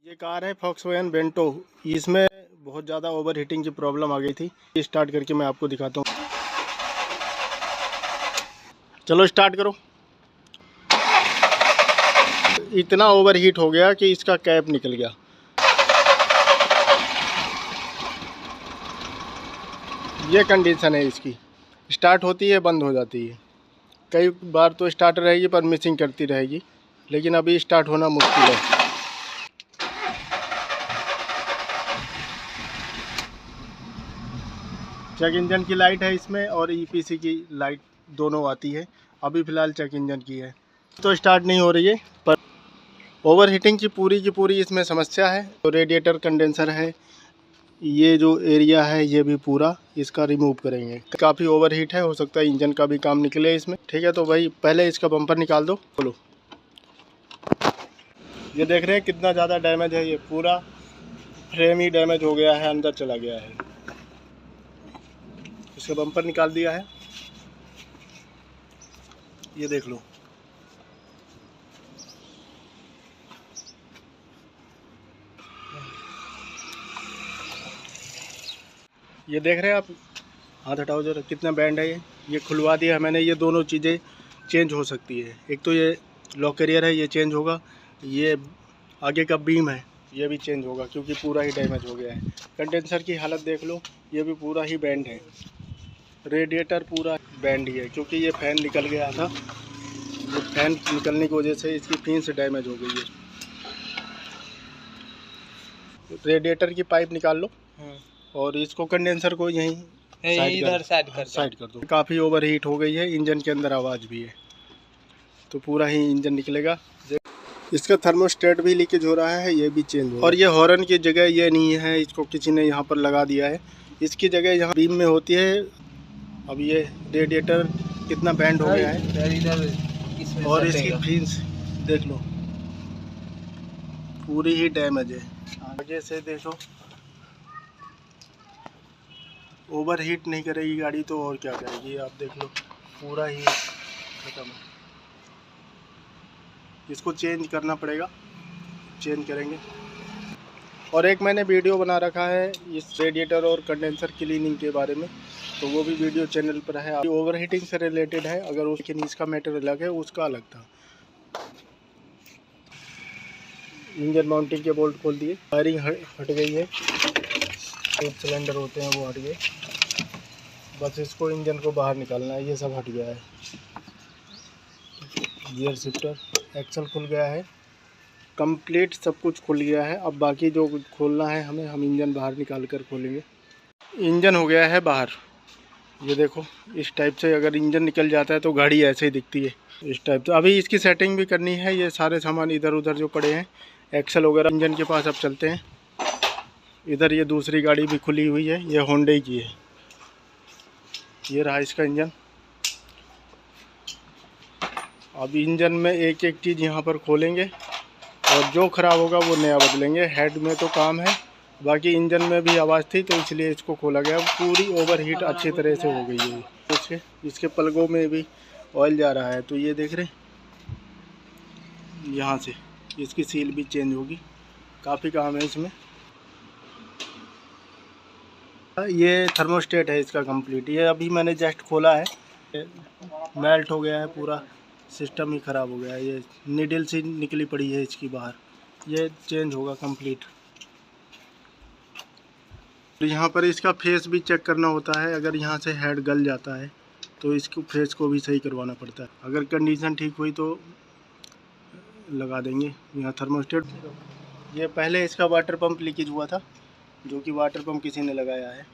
ये कार है Volkswagen bento. इसमें बहुत ज़्यादा ओवर हीटिंग की प्रॉब्लम आ गई थी। स्टार्ट करके मैं आपको दिखाता हूँ। चलो स्टार्ट करो। इतना ओवर हीट हो गया कि इसका कैप निकल गया। ये कंडीशन है इसकी। स्टार्ट होती है, बंद हो जाती है। कई बार तो स्टार्ट रहेगी पर मिसिंग करती रहेगी, लेकिन अभी स्टार्ट होना मुश्किल है। चेक इंजन की लाइट है इसमें और ईपीसी की लाइट दोनों आती है। अभी फ़िलहाल चेक इंजन की है तो स्टार्ट नहीं हो रही है, पर ओवर हीटिंग की पूरी इसमें समस्या है। तो रेडिएटर कंडेंसर है, ये जो एरिया है ये भी पूरा इसका रिमूव करेंगे। काफ़ी ओवर हीट है, हो सकता है इंजन का भी काम निकले इसमें। ठीक है, तो भाई पहले इसका बम्पर निकाल दो। बोलो, ये देख रहे हैं कितना ज़्यादा डैमेज है। ये पूरा फ्रेम ही डैमेज हो गया है, अंदर चला गया है। इसका बम्पर निकाल दिया है, ये देख लो। ये देख रहे हैं आप, हाथ हटाओ जरा, कितना बैंड है। ये खुलवा दिया मैंने। ये दोनों चीज़ें चेंज हो सकती है। एक तो ये लॉक कैरियर है, ये चेंज होगा। ये आगे का बीम है, ये भी चेंज होगा क्योंकि पूरा ही डैमेज हो गया है। कंडेंसर की हालत देख लो, ये भी पूरा ही बैंड है। रेडिएटर पूरा बैंड ही है क्योंकि ये फ़ैन निकल गया था। ये फ़ैन निकलने की वजह से इसकी फिन्स डैमेज हो गई है। रेडिएटर की पाइप निकाल लो और इसको कंडेंसर को यहीं इधर साइड कर दो। काफ़ी ओवर हीट हो गई है, इंजन के अंदर आवाज़ भी है, तो पूरा ही इंजन निकलेगा। इसका थर्मोस्टेट भी लीकेज हो रहा है, ये भी चेंज हो। और ये हॉर्न की जगह ये नहीं है, इसको किसी ने यहाँ पर लगा दिया है। इसकी जगह यहाँ बीम में होती है। अब ये रेडिएटर कितना बैंड हो गया है और इसकी फिन्स देख लो, पूरी ही डैमेज है। आगे से देखो, ओवर हीट नहीं करेगी गाड़ी तो और क्या करेगी। आप देख लो, पूरा ही खत्म है। इसको चेंज करना पड़ेगा, चेंज करेंगे। और एक मैंने वीडियो बना रखा है इस रेडिएटर और कंडेंसर क्लीनिंग के बारे में, तो वो भी वीडियो चैनल पर है। ओवर हीटिंग से रिलेटेड है, अगर उसके इसका मैटर अलग है, उसका अलग था। इंजन माउंटिंग के बोल्ट खोल दिए, वायरिंग हट गई है, एक सिलेंडर होते हैं वो हट गए। बस इसको इंजन को बाहर निकालना है, ये सब हट गया है। गियर शिफ्टर, एक्सल खुल गया है, कंप्लीट सब कुछ खुल गया है। अब बाकी जो खोलना है हमें, हम इंजन बाहर निकाल कर खोलेंगे। इंजन हो गया है बाहर, ये देखो। इस टाइप से अगर इंजन निकल जाता है तो गाड़ी ऐसे ही दिखती है, इस टाइप। तो अभी इसकी सेटिंग भी करनी है। ये सारे सामान इधर उधर जो पड़े हैं, एक्सल वगैरह इंजन के पास। अब चलते हैं इधर। ये दूसरी गाड़ी भी खुली हुई है, ये होंडे की है। ये रहा इसका इंजन। अब इंजन में एक एक चीज़ यहाँ पर खोलेंगे और जो ख़राब होगा वो नया बदलेंगे। हेड में तो काम है, बाकी इंजन में भी आवाज़ थी तो इसलिए इसको खोला गया। पूरी ओवर हीट अच्छी तरह से हो गई है। इसके पलगों में भी ऑयल जा रहा है, तो ये देख रहे हैं, यहाँ से इसकी सील भी चेंज होगी। काफ़ी काम है इसमें। ये थर्मोस्टेट है इसका कंप्लीट। ये अभी मैंने जस्ट खोला है, मेल्ट हो गया है, पूरा सिस्टम ही ख़राब हो गया है। ये नीडल सी निकली पड़ी है इसकी बाहर, ये चेंज होगा कंप्लीट। यहाँ पर इसका फेस भी चेक करना होता है। अगर यहाँ से हेड गल जाता है तो इसको फेस को भी सही करवाना पड़ता है। अगर कंडीशन ठीक हुई तो लगा देंगे यहाँ थर्मोस्टेट। ये पहले इसका वाटर पंप लीकेज हुआ था, जो कि वाटर पंप किसी ने लगाया है।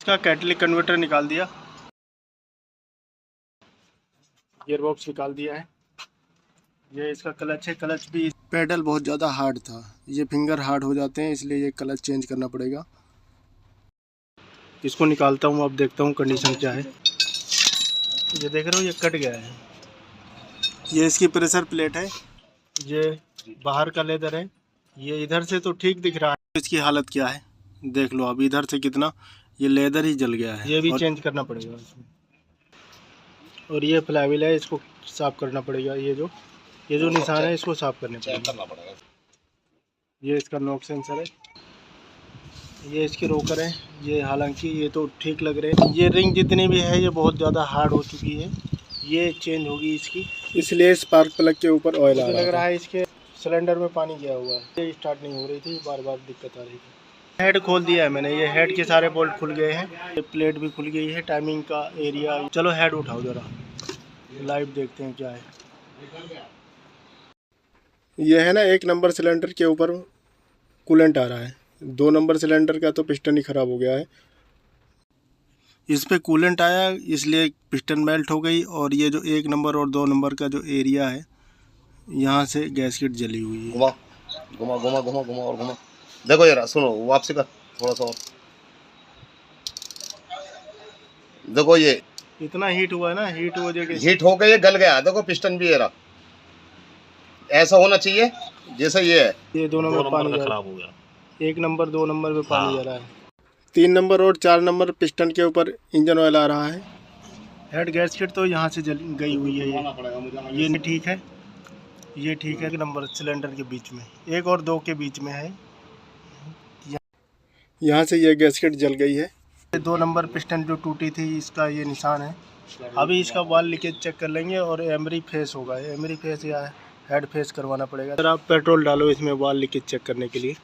इसका कैटलिक कन्वर्टर निकाल दिया, गियर बॉक्स निकाल दिया है। ये इसका क्लच है, क्लच भी पेडल बहुत ज़्यादा हार्ड था, ये फिंगर हार्ड हो जाते हैं, इसलिए ये क्लच चेंज करना पड़ेगा। इसको निकालता हूँ, अब देखता हूँ कंडीशन क्या है। ये देख रहे हो, ये कट गया है। ये इसकी प्रेशर प्लेट है, ये बाहर का लेदर है। ये इधर से तो ठीक दिख रहा है, इसकी हालत क्या है देख लो। अब इधर से कितना ये लेदर ही जल गया है, ये भी चेंज करना पड़ेगा इसमें। और ये फ्लाईव्हील है, इसको साफ करना पड़ेगा। ये जो ये जो निशान है इसको साफ करने पड़ेगा। ये इसका नॉक सेंसर है, ये इसके रोकर है। ये हालांकि ये तो ठीक लग रहे हैं। ये रिंग जितनी भी है ये बहुत ज़्यादा हार्ड हो चुकी है, ये चेंज होगी इसकी, इसलिए स्पार्क प्लग के ऊपर ऑयल लग रहा है। इसके सिलेंडर में पानी गया हुआ है, ये स्टार्ट नहीं हो रही थी, बार बार दिक्कत आ रही थी। हेड खोल दिया है मैंने, ये हेड के सारे बोल्ट खुल गए हैं, ये प्लेट भी खुल गई है, टाइमिंग का एरिया। चलो हेड उठाओ ज़रा, लाइव देखते हैं क्या है। ये है ना 1 नंबर सिलेंडर के ऊपर कूलेंट आ रहा है, 2 नंबर सिलेंडर का तो पिस्टन ही ख़राब हो गया है। इस पे कूलेंट आया इसलिए पिस्टन मेल्ट हो गई, और ये जो 1 नंबर और 2 नंबर का जो एरिया है यहाँ से गैसकिट जली हुई है। घुमा घुमा घुमा घुमा घुमा और घुमा, देखो यार सुनो, वापसी कर थोड़ा सा और, देखो ये इतना हीट हुआ है ना, हीट हो जाएगा, हीट होकर ये गल गया। देखो पिस्टन भी ये रहा, ऐसा होना चाहिए जैसे ये है। ये 2 नंबर पानी खराब हो गया, 1 नंबर 2 नंबर पे पानी जा रहा है। 3 नंबर और 4 नंबर पिस्टन के ऊपर इंजन ऑयल आ रहा है। हेड गैसकिट तो यहाँ से जल गई हुई है, ये नहीं ठीक है, ये ठीक है। 1 नंबर सिलेंडर के बीच में, 1 और 2 के बीच में है, यहाँ से ये गैसकिट जल गई है। 2 नंबर पिस्टन जो टूटी थी इसका ये निशान है। अभी इसका वाल लीकेज चेक कर लेंगे, और एमरी फेस होगा, एमरी फेस या हेड फेस करवाना पड़ेगा। अगर आप पेट्रोल डालो इसमें वाल लीकेज चेक करने के लिए।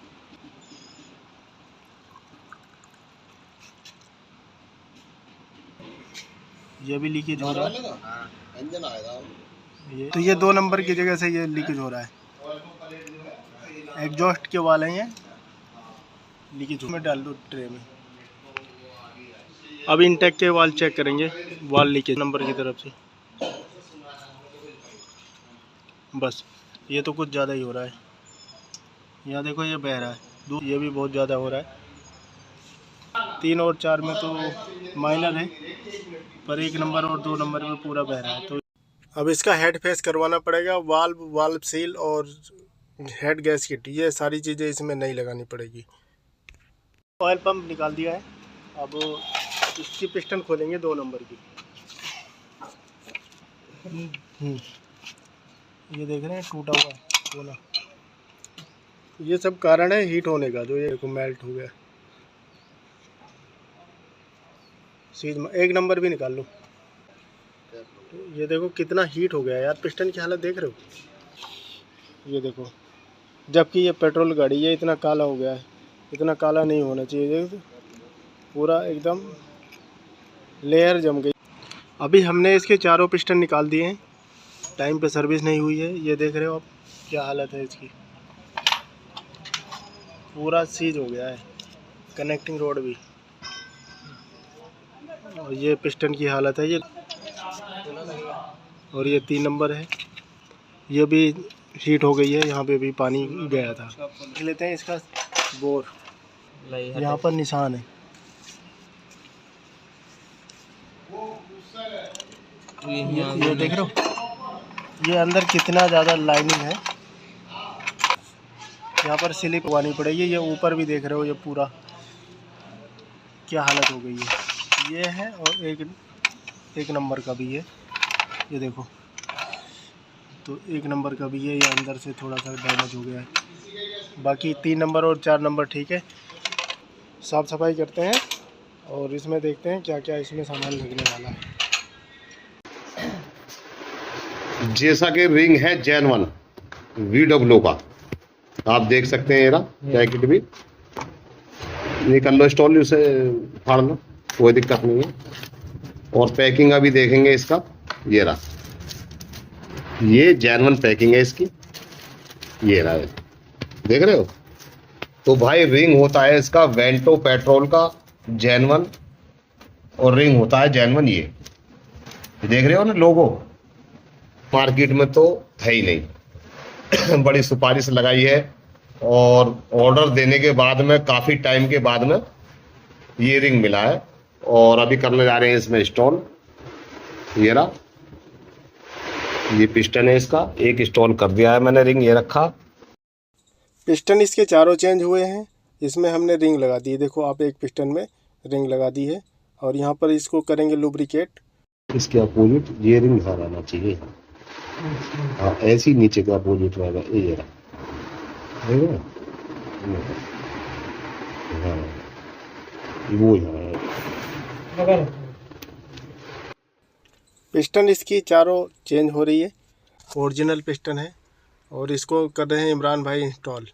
ये भी लीकेज हो रहा है, इंजन आएगा ये तो, ये 2 नंबर की जगह से ये लीकेज हो रहा है। एग्जॉस्ट के वाल हैं ये, लीकेज में डाल दो ट्रे में। अब इनटेक के वाल चेक करेंगे, वाल लीकेज नंबर की तरफ से। बस ये तो कुछ ज़्यादा ही हो रहा है, यहाँ देखो ये बह रहा है, ये भी बहुत ज़्यादा हो रहा है। 3 और 4 में तो माइनर है, पर 1 नंबर और 2 नंबर में पूरा बह रहा है। तो अब इसका हेड फेस करवाना पड़ेगा, वाल्व सील और हेड गैसकिट, ये सारी चीज़ें इसमें नहीं लगानी पड़ेगी। ऑयल पंप निकाल दिया है, अब इसकी पिस्टन खोलेंगे 2 नंबर की। ये देख रहे हैं टूटा हुआ है कोना, ये सब कारण है हीट होने का, जो ये देखो मेल्ट हो गया। सीज 1 नंबर भी निकाल लो, ये देखो कितना हीट हो गया यार, पिस्टन की हालत देख रहे हो, ये देखो। जबकि ये पेट्रोल गाड़ी है, इतना काला हो गया है, इतना काला नहीं होना चाहिए, देखो पूरा एकदम लेयर जम गई। अभी हमने इसके चारों पिस्टन निकाल दिए हैं, टाइम पे सर्विस नहीं हुई है, ये देख रहे हो आप क्या हालत है इसकी, पूरा सीज हो गया है, कनेक्टिंग रोड भी। और ये पिस्टन की हालत है ये, और ये 3 नंबर है, ये भी हीट हो गई है, यहाँ पे भी पानी गया था। देख लेते हैं इसका बोर, यहाँ पर निशान है, ये देख रहे हो, ये अंदर कितना ज़्यादा लाइनिंग है, यहाँ पर स्लिप लगानी पड़ेगी। ये ऊपर भी देख रहे हो, ये पूरा क्या हालत हो गई है, ये है। और एक नंबर का भी है, ये देखो, तो 1 नंबर का भी है, ये अंदर से थोड़ा सा डैमेज हो गया है। बाकी 3 नंबर और 4 नंबर ठीक है। साफ़ सफाई करते हैं और इसमें देखते हैं क्या क्या इसमें सामान लगने वाला है। जैसा कि रिंग है जेन1 VW का, आप देख सकते हैं, ये जैकेट भी निकल लो, स्टॉल उसे फाड़ लो, कोई दिक्कत नहीं है। और पैकिंग अभी देखेंगे इसका, ये रहा, ये जेन1 पैकिंग है इसकी, ये रहा, देख रहे हो। तो भाई रिंग होता है इसका वेंटो पेट्रोल का जेन1, और रिंग होता है जेन1 ये देख रहे हो ना लोगो, मार्केट में तो है ही नहीं। बड़ी सिफारिश लगाई है, और ऑर्डर देने के बाद में काफ़ी टाइम के बाद में ये रिंग मिला है, और अभी करने जा रहे हैं इसमें इंस्टॉल। ये रहा, ये पिस्टन है इसका, एक इंस्टॉल कर दिया है मैंने, रिंग ये रखा। पिस्टन इसके चारों चेंज हुए हैं, इसमें हमने रिंग लगा दी है, देखो आप, एक पिस्टन में रिंग लगा दी है, और यहाँ पर इसको करेंगे लुब्रिकेट। इसके अपोजिट ये रिंग बाहर आना चाहिए, हाँ ऐसी नीचे का अपोजिट रहेगा, ये रहा, हाँ वो यहाँ पिस्टन इसकी चारों चेंज हो रही है, ओरिजिनल पिस्टन है और इसको कर रहे हैं इमरान भाई इंस्टॉल।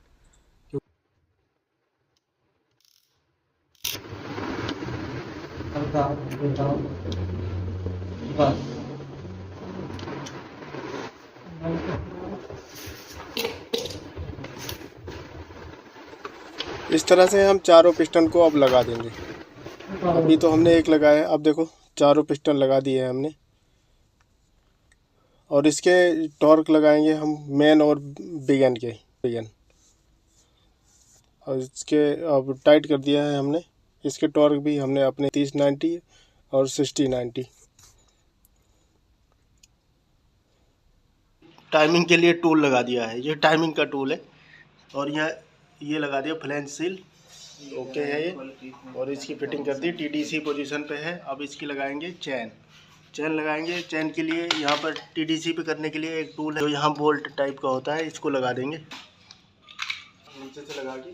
इस तरह से हम चारों पिस्टन को अब लगा देंगे। अभी तो हमने एक लगाया, अब देखो चारों पिस्टन लगा दिए हैं हमने। और इसके टॉर्क लगाएंगे हम मेन और बिगन के। और इसके अब टाइट कर दिया है हमने। इसके टॉर्क भी हमने अपने 30-90 और 60-90। टाइमिंग के लिए टूल लगा दिया है, ये टाइमिंग का टूल है। और ये लगा दिया फ्लैंज सील, ओके है ये। और इसकी फिटिंग कर दी, TDC पोजीशन पे है। अब इसकी लगाएंगे चैन लगाएंगे। चैन के लिए यहाँ पर TDC पे करने के लिए एक टूल है जो यहाँ बोल्ट टाइप का होता है, इसको लगा देंगे नीचे से लगा के।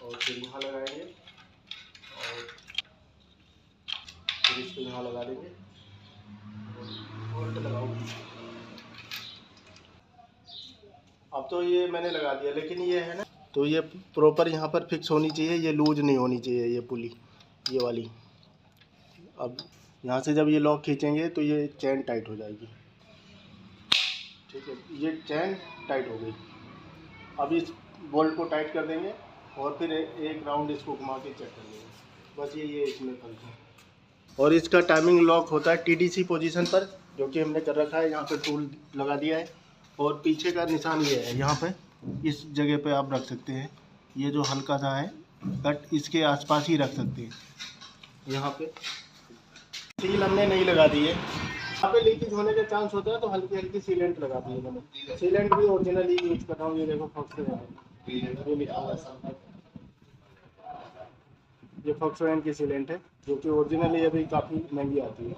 और फिर यहाँ लगाएंगे और फिर इसको यहाँ लगा देंगे। बोल्ट लगाऊंगी। अब तो ये मैंने लगा दिया, लेकिन ये है ना, तो ये प्रॉपर यहाँ पर फिक्स होनी चाहिए, ये लूज नहीं होनी चाहिए ये पुली, ये वाली। अब यहाँ से जब ये लॉक खींचेंगे तो ये चैन टाइट हो जाएगी, ठीक है। ये चैन टाइट हो गई। अब इस बोल्ट को टाइट कर देंगे और फिर एक राउंड इसको घुमा के चेक कर देंगे। बस ये इसमें फर्क है। और इसका टाइमिंग लॉक होता है TDC पोजीशन पर, जो कि हमने कर रखा है। यहाँ पर टूल लगा दिया है और पीछे का निशान ये है, यहाँ पे इस जगह पे आप रख सकते हैं। ये जो हल्का सा है कट, इसके आसपास ही रख सकते हैं। यहाँ पे सील हमने नहीं लगा दी है, यहाँ पे लीकेज होने का चांस होता है, तो हल्की हल्की सीलेंट लगा दी है मैंने। सीलेंट भी ओरिजिनल ही यूज कर रहा हूँ। ये देखो ये फॉक्सवैगन की सीलेंट है, जो कि ओरिजिनली अभी काफ़ी महंगी आती है।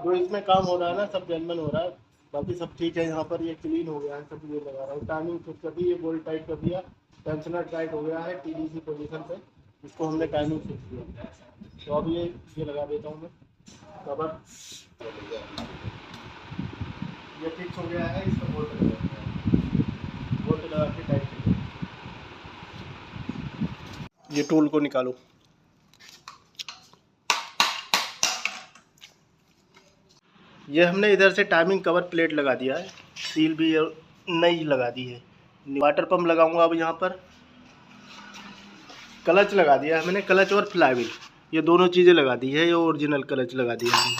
जो इसमें काम हो रहा है ना, सब जेन्युइन हो रहा है। बाकी सब ठीक है। यहाँ पर ये क्लीन हो गया है, सब ये लगा रहा है। टाइमिंग फिट कर दी, ये बोल्ट टाइट कर दिया, टेंशनर टाइट हो गया है TDC पोजीशन पे। इसको हमने टाइमिंग फिक्स किया। तो अब ये लगा देता हूँ मैं कवर। ये फिक्स हो गया है, इसका बोल्ट लगा के टाइट कर। ये टूल को निकालो। ये हमने इधर से टाइमिंग कवर प्लेट लगा दिया है, सील भी नई लगा दी है। वाटर पंप लगाऊंगा अब यहाँ पर। क्लच लगा दिया है मैंने, क्लच और फ्लाईव्हील, ये दोनों चीज़ें लगा दी है। ये ओरिजिनल क्लच लगा दिया है,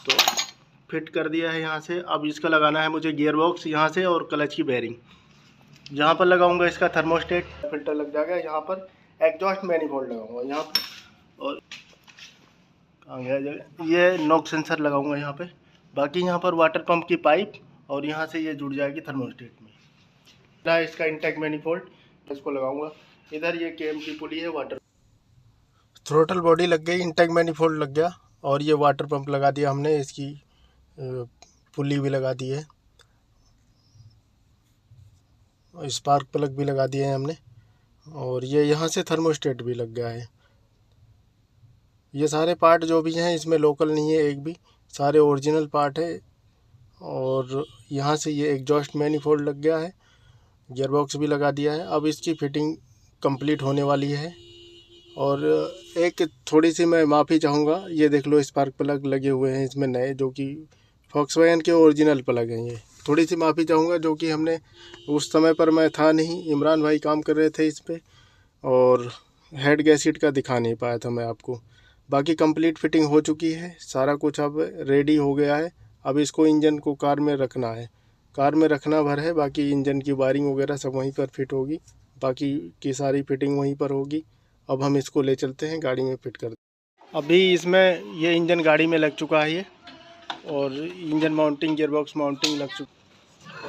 तो फिट कर दिया है यहाँ से। अब इसका लगाना है मुझे गियर बॉक्स यहाँ से और क्लच की बेयरिंग। जहाँ पर लगाऊंगा इसका थर्मोस्टेट फिल्टर लग जाएगा। यहाँ पर एग्जॉस्ट मैनिफोल्ड लगाऊंगा यहाँ पर। और ये नॉक सेंसर लगाऊंगा यहाँ पे। बाकी यहाँ पर वाटर पंप की पाइप और यहाँ से ये जुड़ जाएगी थर्मोस्टेट में। इसका इंटेक मैनिफोल्ड, इसको लगाऊंगा। इधर ये केम की पुली है, वाटर थ्रोटल बॉडी लग गई, इंटेक मैनिफोल्ड लग गया और ये वाटर पंप लगा दिया हमने। इसकी पुली भी लगा दी है, स्पार्क प्लग भी लगा दिए हैं हमने। और ये यहाँ से थर्मोस्टेट भी लग गया है। ये सारे पार्ट जो भी हैं इसमें लोकल नहीं है एक भी, सारे ओरिजिनल पार्ट है। और यहाँ से ये एग्जॉस्ट मैनिफोल्ड लग गया है, गियरबॉक्स भी लगा दिया है। अब इसकी फिटिंग कंप्लीट होने वाली है। और एक थोड़ी सी मैं माफ़ी चाहूँगा, ये देख लो स्पार्क प्लग लगे हुए हैं इसमें नए, जो कि फॉक्सवैगन के ओरिजिनल प्लग हैं। ये थोड़ी सी माफ़ी चाहूँगा, जो कि हमने उस समय पर मैं था नहीं, इमरान भाई काम कर रहे थे इस पर, और हेड गैसिट का दिखा नहीं पाया था मैं आपको। बाकी कंप्लीट फिटिंग हो चुकी है, सारा कुछ अब रेडी हो गया है। अब इसको इंजन को कार में रखना है, कार में रखना भर है। बाकी इंजन की वायरिंग वगैरह सब वहीं पर फिट होगी, बाकी की सारी फिटिंग वहीं पर होगी। अब हम इसको ले चलते हैं, गाड़ी में फिट कर। अभी इसमें ये इंजन गाड़ी में लग चुका है ये, और इंजन माउंटिंग गियरबॉक्स माउंटिंग लग चुकी।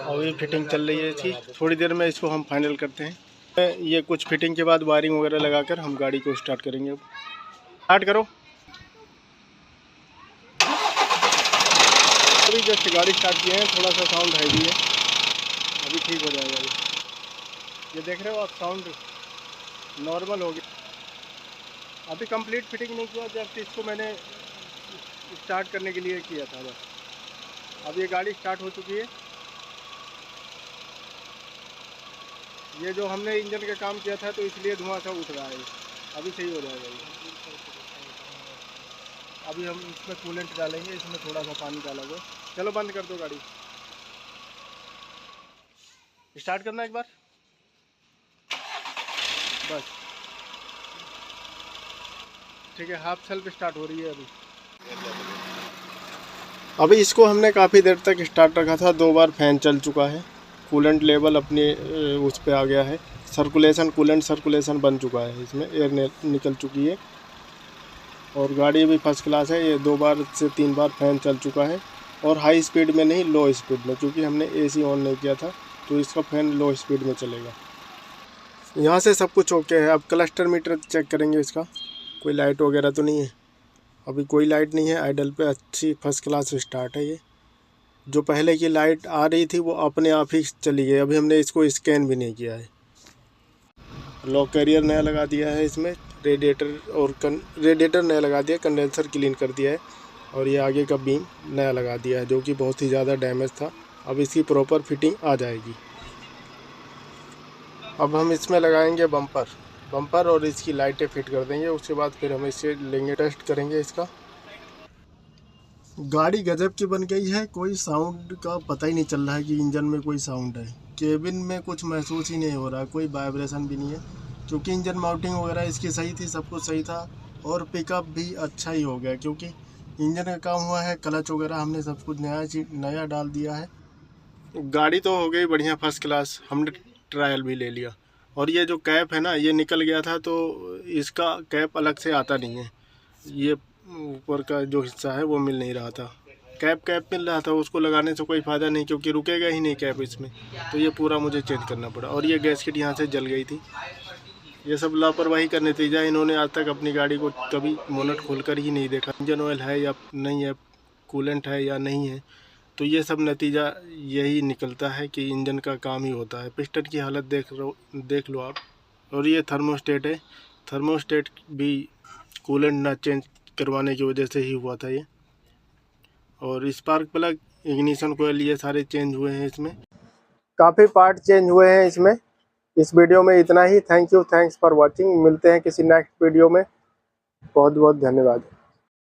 अभी फिटिंग चल रही है इसकी, थोड़ी देर में इसको हम फाइनल करते हैं। ये कुछ फिटिंग के बाद वायरिंग वगैरह लगाकर हम गाड़ी को स्टार्ट करेंगे। अब स्टार्ट करो। अभी जस्ट गाड़ी स्टार्ट किए हैं, थोड़ा सा साउंड हैवी है, अभी ठीक हो जाएगा ये देख रहे हो आप, साउंड नॉर्मल हो गया। अभी कंप्लीट फिटिंग नहीं किया, जस्ट इसको मैंने स्टार्ट करने के लिए किया था बस। अब ये गाड़ी स्टार्ट हो चुकी है। ये जो हमने इंजन का काम किया था तो इसलिए धुआं सा उठ रहा है, अभी सही हो जाएगा ये। अभी हम इसमें कूलेंट डालेंगे, इसमें थोड़ा सा पानी डाला हुआ। चलो बंद कर दो गाड़ी, स्टार्ट करना एक बार बस। ठीक है, हाफ सेल्फ स्टार्ट हो रही है अभी इसको हमने काफ़ी देर तक स्टार्ट रखा था, 2 बार फैन चल चुका है, कूलेंट लेवल अपने उस पे आ गया है, सर्कुलेशन कूलेंट सर्कुलेशन बन चुका है, इसमें एयर निकल चुकी है और गाड़ी भी फर्स्ट क्लास है। ये 2 बार से 3 बार फैन चल चुका है और हाई स्पीड में नहीं, लो स्पीड में, क्योंकि हमने एसी ऑन नहीं किया था तो इसका फैन लो स्पीड में चलेगा। यहाँ से सब कुछ ओके है। अब क्लस्टर मीटर चेक करेंगे इसका, कोई लाइट वगैरह तो नहीं है, अभी कोई लाइट नहीं है, आइडल पे अच्छी फर्स्ट क्लास स्टार्ट है। ये जो पहले की लाइट आ रही थी वो अपने आप ही चली गई, अभी हमने इसको स्कैन भी नहीं किया है। लॉक कैरियर नया लगा दिया है इसमें, रेडिएटर नया लगा दिया, कंडेंसर क्लीन कर दिया है और ये आगे का बीम नया लगा दिया है जो कि बहुत ही ज़्यादा डैमेज था। अब इसकी प्रॉपर फिटिंग आ जाएगी। अब हम इसमें लगाएंगे बम्पर और इसकी लाइटें फिट कर देंगे, उसके बाद फिर हम इसे लेंगे, टेस्ट करेंगे इसका। गाड़ी गजब की बन गई है, कोई साउंड का पता ही नहीं चल रहा है कि इंजन में कोई साउंड है। केबिन में कुछ महसूस ही नहीं हो रहा है, कोई वाइब्रेशन भी नहीं है, क्योंकि इंजन माउंटिंग वगैरह इसकी सही थी, सब कुछ सही था और पिकअप भी अच्छा ही हो गया क्योंकि इंजन का काम हुआ है। क्लच वगैरह हमने सब कुछ नया डाल दिया है। गाड़ी तो हो गई बढ़िया फर्स्ट क्लास, हमने ट्रायल भी ले लिया। और ये जो कैप है ना, ये निकल गया था तो इसका कैप अलग से आता नहीं है, ये ऊपर का जो हिस्सा है वो मिल नहीं रहा था। कैप मिल रहा था, उसको लगाने से कोई फ़ायदा नहीं क्योंकि रुकेगा ही नहीं कैप इसमें, तो ये पूरा मुझे चेंज करना पड़ा। और ये गैसकिट यहाँ से जल गई थी। ये सब लापरवाही का नतीजा, इन्होंने आज तक अपनी गाड़ी को कभी बोनट खोलकर ही नहीं देखा, इंजन ऑयल है या नहीं है, कूलेंट है या नहीं है। तो ये सब नतीजा यही निकलता है कि इंजन का काम ही होता है। पिस्टन की हालत देख लो आप। और ये थर्मोस्टेट है, थर्मोस्टेट भी कूलेंट ना चेंज करवाने की वजह से ही हुआ था ये। और स्पार्क प्लग, इग्निशन कोयल, ये सारे चेंज हुए हैं इसमें, काफ़ी पार्ट चेंज हुए हैं इसमें। इस वीडियो में इतना ही। Thanks for watching. मिलते हैं किसी नेक्स्ट वीडियो में। बहुत बहुत धन्यवाद।